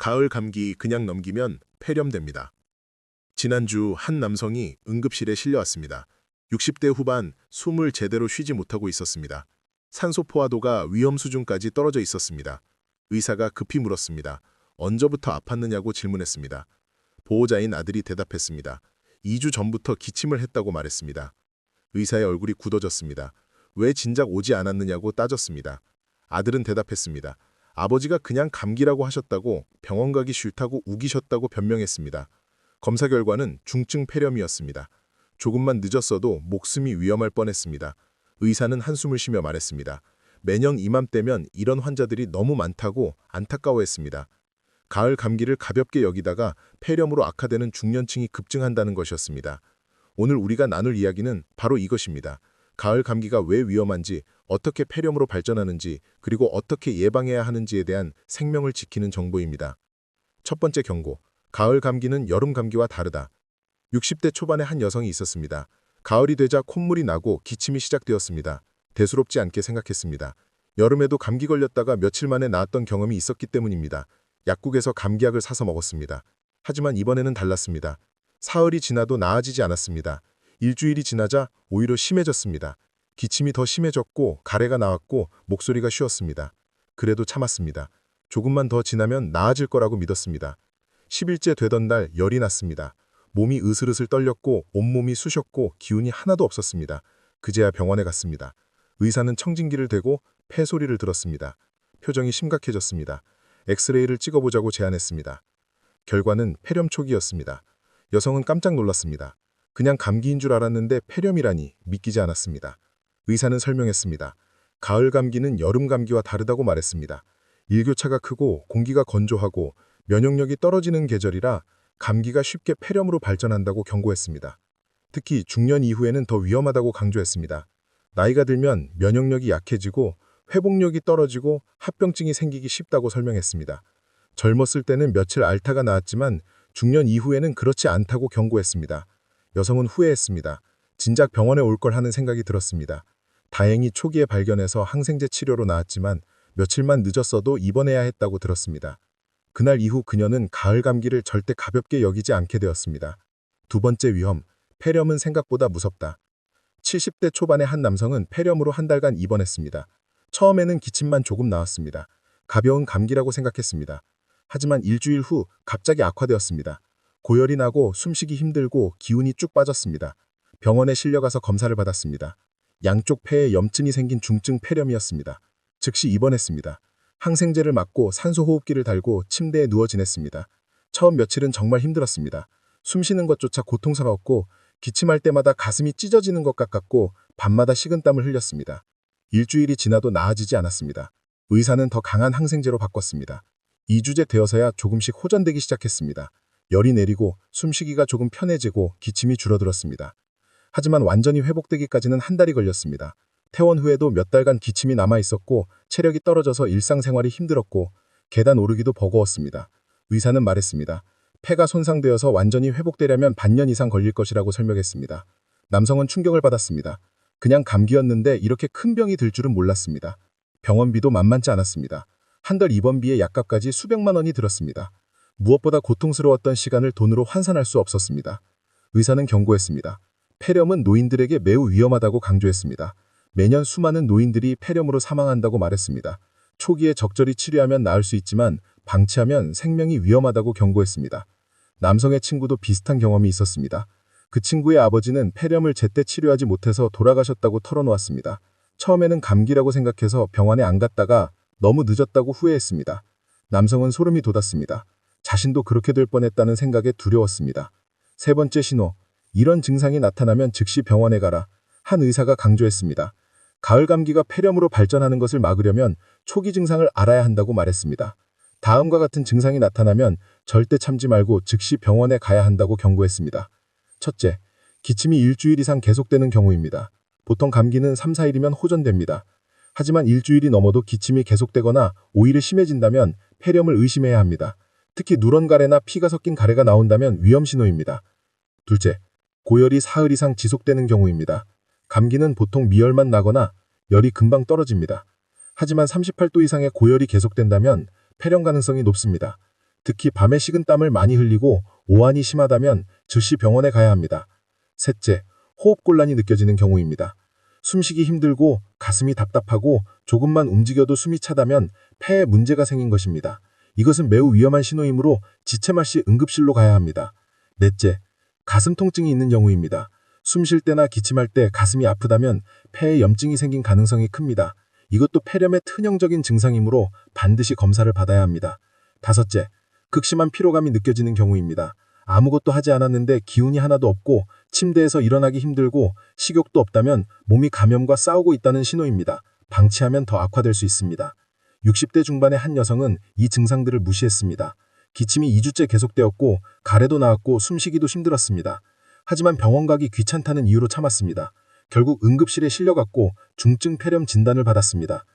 가을 감기 그냥 넘기면 폐렴됩니다. 지난주 한 남성이 응급실에 실려왔습니다. 60대 후반, 숨을 제대로 쉬지 못하고 있었습니다. 산소 포화도가 위험 수준까지 떨어져 있었습니다. 의사가 급히 물었습니다. 언제부터 아팠느냐고 질문했습니다. 보호자인 아들이 대답했습니다. 2주 전부터 기침을 했다고 말했습니다. 의사의 얼굴이 굳어졌습니다. 왜 진작 오지 않았느냐고 따졌습니다. 아들은 대답했습니다. 아버지가 그냥 감기라고 하셨다고 병원 가기 싫다고 우기셨다고 변명했습니다. 검사 결과는 중증 폐렴이었습니다. 조금만 늦었어도 목숨이 위험할 뻔했습니다. 의사는 한숨을 쉬며 말했습니다. 매년 이맘때면 이런 환자들이 너무 많다고 안타까워했습니다. 가을 감기를 가볍게 여기다가 폐렴으로 악화되는 중년층이 급증한다는 것이었습니다. 오늘 우리가 나눌 이야기는 바로 이것입니다. 가을 감기가 왜 위험한지, 어떻게 폐렴으로 발전하는지, 그리고 어떻게 예방해야 하는지에 대한 생명을 지키는 정보입니다. 첫 번째 경고. 가을 감기는 여름 감기와 다르다. 60대 초반의 한 여성이 있었습니다. 가을이 되자 콧물이 나고 기침이 시작되었습니다. 대수롭지 않게 생각했습니다. 여름에도 감기 걸렸다가 며칠 만에 나았던 경험이 있었기 때문입니다. 약국에서 감기약을 사서 먹었습니다. 하지만 이번에는 달랐습니다. 사흘이 지나도 나아지지 않았습니다. 일주일이 지나자 오히려 심해졌습니다. 기침이 더 심해졌고 가래가 나왔고 목소리가 쉬었습니다. 그래도 참았습니다. 조금만 더 지나면 나아질 거라고 믿었습니다. 10일째 되던 날 열이 났습니다. 몸이 으슬으슬 떨렸고 온몸이 쑤셨고 기운이 하나도 없었습니다. 그제야 병원에 갔습니다. 의사는 청진기를 대고 폐소리를 들었습니다. 표정이 심각해졌습니다. 엑스레이를 찍어보자고 제안했습니다. 결과는 폐렴 초기였습니다. 여성은 깜짝 놀랐습니다. 그냥 감기인 줄 알았는데 폐렴이라니 믿기지 않았습니다. 의사는 설명했습니다. 가을 감기는 여름 감기와 다르다고 말했습니다. 일교차가 크고 공기가 건조하고 면역력이 떨어지는 계절이라 감기가 쉽게 폐렴으로 발전한다고 경고했습니다. 특히 중년 이후에는 더 위험하다고 강조했습니다. 나이가 들면 면역력이 약해지고 회복력이 떨어지고 합병증이 생기기 쉽다고 설명했습니다. 젊었을 때는 며칠 앓다가 나았지만 중년 이후에는 그렇지 않다고 경고했습니다. 여성은 후회했습니다. 진작 병원에 올 걸 하는 생각이 들었습니다. 다행히 초기에 발견해서 항생제 치료로 나았지만 며칠만 늦었어도 입원해야 했다고 들었습니다. 그날 이후 그녀는 가을 감기를 절대 가볍게 여기지 않게 되었습니다. 두 번째 위험, 폐렴은 생각보다 무섭다. 70대 초반의 한 남성은 폐렴으로 한 달간 입원했습니다. 처음에는 기침만 조금 나왔습니다. 가벼운 감기라고 생각했습니다. 하지만 일주일 후 갑자기 악화되었습니다. 고열이 나고 숨쉬기 힘들고 기운이 쭉 빠졌습니다. 병원에 실려가서 검사를 받았습니다. 양쪽 폐에 염증이 생긴 중증 폐렴이었습니다. 즉시 입원했습니다. 항생제를 맞고 산소호흡기를 달고 침대에 누워 지냈습니다. 처음 며칠은 정말 힘들었습니다. 숨쉬는 것조차 고통스러웠고 기침할 때마다 가슴이 찢어지는 것 같았고 밤마다 식은땀을 흘렸습니다. 일주일이 지나도 나아지지 않았습니다. 의사는 더 강한 항생제로 바꿨습니다. 2주째 되어서야 조금씩 호전되기 시작했습니다. 열이 내리고 숨쉬기가 조금 편해지고 기침이 줄어들었습니다. 하지만 완전히 회복되기까지는 한 달이 걸렸습니다. 퇴원 후에도 몇 달간 기침이 남아있었고 체력이 떨어져서 일상생활이 힘들었고 계단 오르기도 버거웠습니다. 의사는 말했습니다. 폐가 손상되어서 완전히 회복되려면 반년 이상 걸릴 것이라고 설명했습니다. 남성은 충격을 받았습니다. 그냥 감기였는데 이렇게 큰 병이 들 줄은 몰랐습니다. 병원비도 만만치 않았습니다. 한 달 입원비에 약값까지 수백만 원이 들었습니다. 무엇보다 고통스러웠던 시간을 돈으로 환산할 수 없었습니다. 의사는 경고했습니다. 폐렴은 노인들에게 매우 위험하다고 강조했습니다. 매년 수많은 노인들이 폐렴으로 사망한다고 말했습니다. 초기에 적절히 치료하면 나을 수 있지만 방치하면 생명이 위험하다고 경고했습니다. 남성의 친구도 비슷한 경험이 있었습니다. 그 친구의 아버지는 폐렴을 제때 치료하지 못해서 돌아가셨다고 털어놓았습니다. 처음에는 감기라고 생각해서 병원에 안 갔다가 너무 늦었다고 후회했습니다. 남성은 소름이 돋았습니다. 자신도 그렇게 될 뻔했다는 생각에 두려웠습니다. 세 번째 신호, 이런 증상이 나타나면 즉시 병원에 가라. 한 의사가 강조했습니다. 가을 감기가 폐렴으로 발전하는 것을 막으려면 초기 증상을 알아야 한다고 말했습니다. 다음과 같은 증상이 나타나면 절대 참지 말고 즉시 병원에 가야 한다고 경고했습니다. 첫째, 기침이 일주일 이상 계속되는 경우입니다. 보통 감기는 3, 4일이면 호전됩니다. 하지만 일주일이 넘어도 기침이 계속되거나 오히려 심해진다면 폐렴을 의심해야 합니다. 특히 누런 가래나 피가 섞인 가래가 나온다면 위험 신호입니다. 둘째, 고열이 사흘 이상 지속되는 경우입니다. 감기는 보통 미열만 나거나 열이 금방 떨어집니다. 하지만 38도 이상의 고열이 계속된다면 폐렴 가능성이 높습니다. 특히 밤에 식은땀을 많이 흘리고 오한이 심하다면 즉시 병원에 가야 합니다. 셋째, 호흡곤란이 느껴지는 경우입니다. 숨쉬기 힘들고 가슴이 답답하고 조금만 움직여도 숨이 차다면 폐에 문제가 생긴 것입니다. 이것은 매우 위험한 신호이므로 지체말 시 응급실로 가야 합니다. 넷째, 가슴 통증이 있는 경우입니다. 숨 쉴 때나 기침할 때 가슴이 아프다면 폐에 염증이 생긴 가능성이 큽니다. 이것도 폐렴의 특징적인 증상이므로 반드시 검사를 받아야 합니다. 다섯째, 극심한 피로감이 느껴지는 경우입니다. 아무것도 하지 않았는데 기운이 하나도 없고 침대에서 일어나기 힘들고 식욕도 없다면 몸이 감염과 싸우고 있다는 신호입니다. 방치하면 더 악화될 수 있습니다. 60대 중반의 한 여성은 이 증상들을 무시했습니다. 기침이 2주째 계속되었고 가래도 나왔고 숨쉬기도 힘들었습니다. 하지만 병원 가기 귀찮다는 이유로 참았습니다. 결국 응급실에 실려갔고 중증 폐렴 진단을 받았습니다.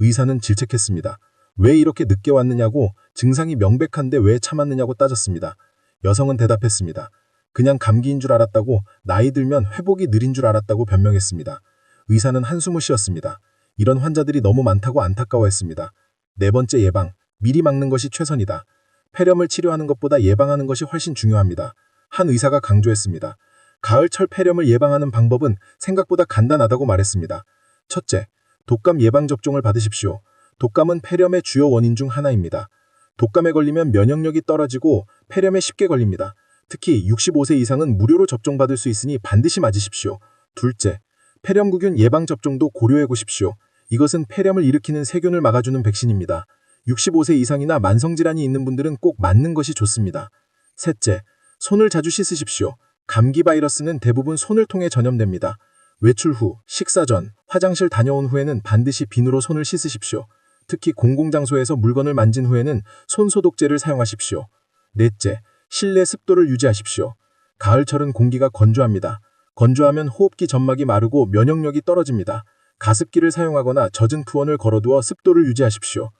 의사는 질책했습니다. 왜 이렇게 늦게 왔느냐고, 증상이 명백한데 왜 참았느냐고 따졌습니다. 여성은 대답했습니다. 그냥 감기인 줄 알았다고, 나이 들면 회복이 느린 줄 알았다고 변명했습니다. 의사는 한숨을 쉬었습니다. 이런 환자들이 너무 많다고 안타까워했습니다. 네 번째, 예방. 미리 막는 것이 최선이다. 폐렴을 치료하는 것보다 예방하는 것이 훨씬 중요합니다. 한 의사가 강조했습니다. 가을철 폐렴을 예방하는 방법은 생각보다 간단하다고 말했습니다. 첫째, 독감 예방접종을 받으십시오. 독감은 폐렴의 주요 원인 중 하나입니다. 독감에 걸리면 면역력이 떨어지고 폐렴에 쉽게 걸립니다. 특히 65세 이상은 무료로 접종받을 수 있으니 반드시 맞으십시오. 둘째, 폐렴구균 예방접종도 고려해 보십시오. 이것은 폐렴을 일으키는 세균을 막아주는 백신입니다. 65세 이상이나 만성질환이 있는 분들은 꼭 맞는 것이 좋습니다. 셋째, 손을 자주 씻으십시오. 감기 바이러스는 대부분 손을 통해 전염됩니다. 외출 후, 식사 전, 화장실 다녀온 후에는 반드시 비누로 손을 씻으십시오. 특히 공공장소에서 물건을 만진 후에는 손소독제를 사용하십시오. 넷째, 실내 습도를 유지하십시오. 가을철은 공기가 건조합니다. 건조하면 호흡기 점막이 마르고 면역력이 떨어집니다. 가습기를 사용하거나 젖은 투원을 걸어두어 습도를 유지하십시오.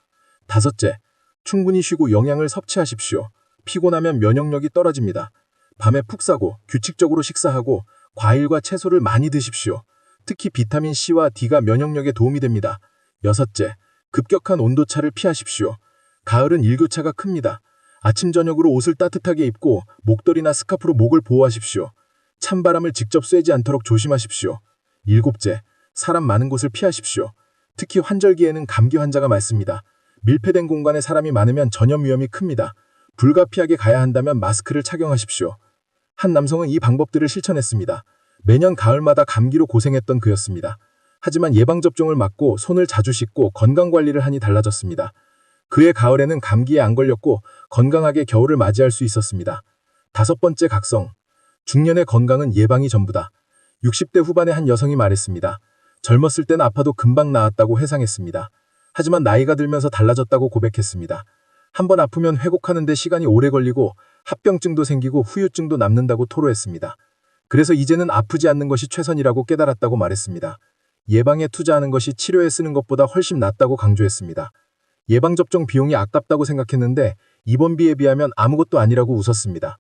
다섯째, 충분히 쉬고 영양을 섭취하십시오. 피곤하면 면역력이 떨어집니다. 밤에 푹 자고 규칙적으로 식사하고 과일과 채소를 많이 드십시오. 특히 비타민 C와 D가 면역력에 도움이 됩니다. 여섯째, 급격한 온도차를 피하십시오. 가을은 일교차가 큽니다. 아침 저녁으로 옷을 따뜻하게 입고 목도리나 스카프로 목을 보호하십시오. 찬바람을 직접 쐬지 않도록 조심하십시오. 일곱째, 사람 많은 곳을 피하십시오. 특히 환절기에는 감기 환자가 많습니다. 밀폐된 공간에 사람이 많으면 전염 위험이 큽니다. 불가피하게 가야 한다면 마스크를 착용하십시오. 한 남성은 이 방법들을 실천했습니다. 매년 가을마다 감기로 고생했던 그였습니다. 하지만 예방접종을 맞고 손을 자주 씻고 건강관리를 하니 달라졌습니다. 그의 가을에는 감기에 안 걸렸고 건강하게 겨울을 맞이할 수 있었습니다. 다섯 번째, 각성. 중년의 건강은 예방이 전부다. 60대 후반의 한 여성이 말했습니다. 젊었을 땐 아파도 금방 나았다고 회상했습니다. 하지만 나이가 들면서 달라졌다고 고백했습니다. 한번 아프면 회복하는 데 시간이 오래 걸리고 합병증도 생기고 후유증도 남는다고 토로했습니다. 그래서 이제는 아프지 않는 것이 최선이라고 깨달았다고 말했습니다. 예방에 투자하는 것이 치료에 쓰는 것보다 훨씬 낫다고 강조했습니다. 예방접종 비용이 아깝다고 생각했는데 입원비에 비하면 아무것도 아니라고 웃었습니다.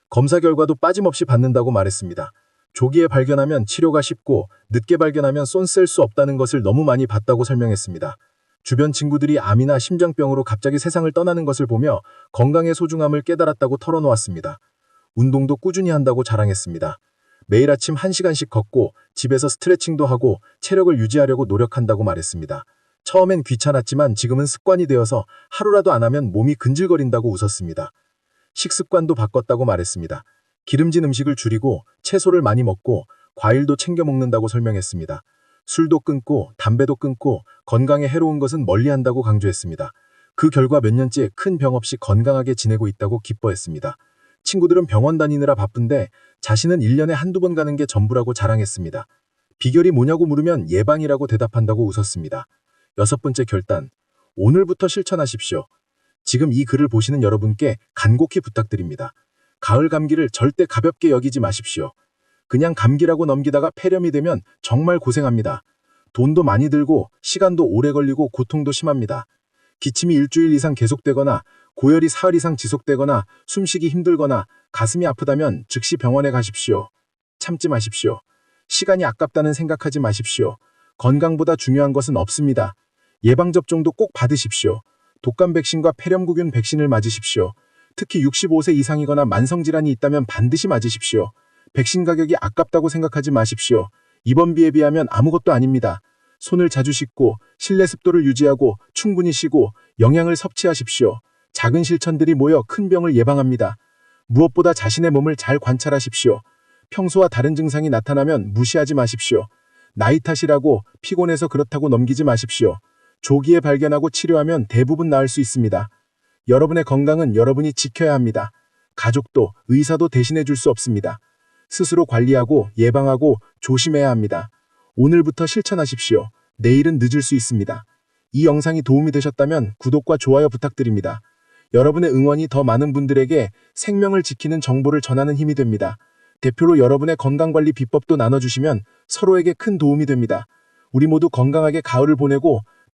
검사 결과도 빠짐없이 받는다고 말했습니다. 조기에 발견하면 치료가 쉽고 늦게 발견하면 쏜 셀 수 없다는 것을 너무 많이 봤다고 설명했습니다. 주변 친구들이 암이나 심장병으로 갑자기 세상을 떠나는 것을 보며 건강의 소중함을 깨달았다고 털어놓았습니다. 운동도 꾸준히 한다고 자랑했습니다. 매일 아침 1시간씩 걷고 집에서 스트레칭도 하고 체력을 유지하려고 노력한다고 말했습니다. 처음엔 귀찮았지만 지금은 습관이 되어서 하루라도 안 하면 몸이 근질거린다고 웃었습니다. 식습관도 바꿨다고 말했습니다. 기름진 음식을 줄이고 채소를 많이 먹고 과일도 챙겨 먹는다고 설명했습니다. 술도 끊고 담배도 끊고 건강에 해로운 것은 멀리한다고 강조했습니다. 그 결과 몇 년째 큰 병 없이 건강하게 지내고 있다고 기뻐했습니다. 친구들은 병원 다니느라 바쁜데 자신은 1년에 한두 번 가는 게 전부라고 자랑했습니다. 비결이 뭐냐고 물으면 예방이라고 대답한다고 웃었습니다. 여섯 번째, 결단. 오늘부터 실천하십시오. 지금 이 글을 보시는 여러분께 간곡히 부탁드립니다. 가을 감기를 절대 가볍게 여기지 마십시오. 그냥 감기라고 넘기다가 폐렴이 되면 정말 고생합니다. 돈도 많이 들고 시간도 오래 걸리고 고통도 심합니다. 기침이 일주일 이상 계속되거나 고열이 사흘 이상 지속되거나 숨쉬기 힘들거나 가슴이 아프다면 즉시 병원에 가십시오. 참지 마십시오. 시간이 아깝다는 생각하지 마십시오. 건강보다 중요한 것은 없습니다. 예방접종도 꼭 받으십시오. 독감 백신과 폐렴구균 백신을 맞으십시오. 특히 65세 이상이거나 만성질환이 있다면 반드시 맞으십시오. 백신 가격이 아깝다고 생각하지 마십시오. 입원비에 비하면 아무것도 아닙니다. 손을 자주 씻고 실내 습도를 유지하고 충분히 쉬고 영양을 섭취하십시오. 작은 실천들이 모여 큰 병을 예방합니다. 무엇보다 자신의 몸을 잘 관찰하십시오. 평소와 다른 증상이 나타나면 무시하지 마십시오. 나이 탓이라고 피곤해서 그렇다고 넘기지 마십시오. 조기에 발견하고 치료하면 대부분 나을 수 있습니다. 여러분의 건강은 여러분이 지켜야 합니다. 가족도 의사도 대신해 줄 수 없습니다. 스스로 관리하고 예방하고 조심해야 합니다. 오늘부터 실천하십시오. 내일은 늦을 수 있습니다. 이 영상이 도움이 되셨다면 구독과 좋아요 부탁드립니다. 여러분의 응원이 더 많은 분들에게 생명을 지키는 정보를 전하는 힘이 됩니다. 대표로 여러분의 건강관리 비법도 나눠주시면 서로에게 큰 도움이 됩니다. 우리 모두 건강하게 가을을 보내고